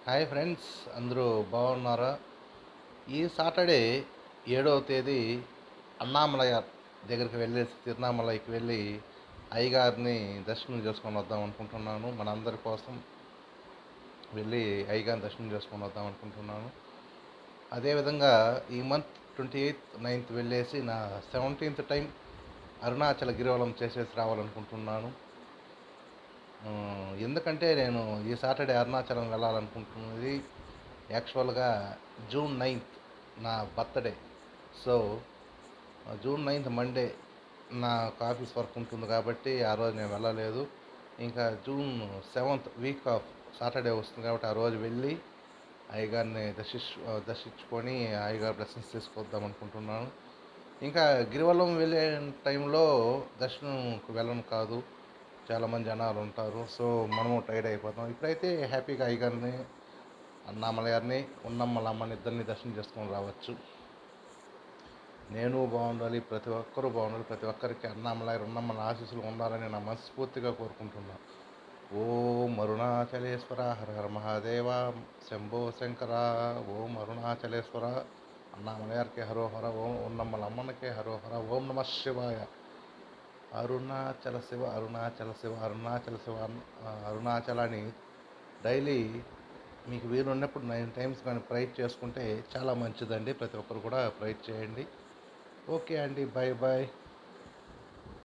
Hi friends, అందరూ బాగున్నారా? ఈ సాటర్డే 7వ తేదీ అన్నామలై దగ్గరికి వెళ్ళేసి తిరునామలైకి వెళ్ళి అయ్యగారిని దర్శనం చేసుకొని వద్దాం అనుకుంటున్నాను. మనందరి కోసం వెళ్ళి అయ్యగారిని దర్శనం చేసుకొని వద్దాం అనుకుంటున్నాను. అదేవిధంగా ఈ మంత్ 28th వెళ్ళేసి నా 17th టైం అరుణాచల గిరివలం చేసేసి రావాలనుకుంటున్నాను. ఎందుకంటే నేను ఈ సాటర్డే అరుణాచలం వెళ్ళాలనుకుంటున్నది యాక్చువల్గా జూన్ 9th నా birthday. So June 9th Monday నాకు ఆఫీస్ వర్క్ ఉంటుంది కాబట్టి ఆ రోజు నేను వెళ్ళలేదు. ఇంకా June 7th week off Saturday వస్తుంది కాబట్టి ఆ రోజు వెళ్ళి అయ్యగారిని దర్శించుకొని అయ్యగారి బ్లెస్సింగ్స్ తీసుకొద్దాం అనుకుంటున్నాను. ఇంకా గిరివలం వెళ్ళే టైంలో దర్శనంకు వెళ్ళను కాదు, చాలామంది జనాలు ఉంటారు. సో మనము టైర్డ్ అయిపోతాం. ఇప్పుడైతే హ్యాపీగా అయ్యగారిని, అన్నామలయాన్ని, ఉన్నమ్మలమ్మని ఇద్దరిని దర్శనం చేసుకొని రావచ్చు. నేను బాగుండాలి, ప్రతి ఒక్కరూ బాగుండాలి, ప్రతి ఒక్కరికి అన్నామలయ ఉన్నమ్మల ఆశీస్సులు ఉండాలని నా మనస్ఫూర్తిగా కోరుకుంటున్నాను. ఓం అరుణాచలేశ్వర హర హర మహాదేవ శంభో శంకర. ఓం అరుణాచలేశ్వర అన్నామలయార్కే హరోహర. ఓం ఉన్నమ్మలమ్మనకే హరోహర. ఓం నమ శివాయ. అరుణాచల శివ, అరుణాచల శివ, అరుణాచల శివ, అరుణాచలాన్ని డైలీ మీకు వీలున్నప్పుడు 9 times కానీ ప్రైట్ చేసుకుంటే చాలా మంచిదండి. ప్రతి ఒక్కరు కూడా ప్రైట్ చేయండి. ఓకే అండి, బాయ్ బాయ్.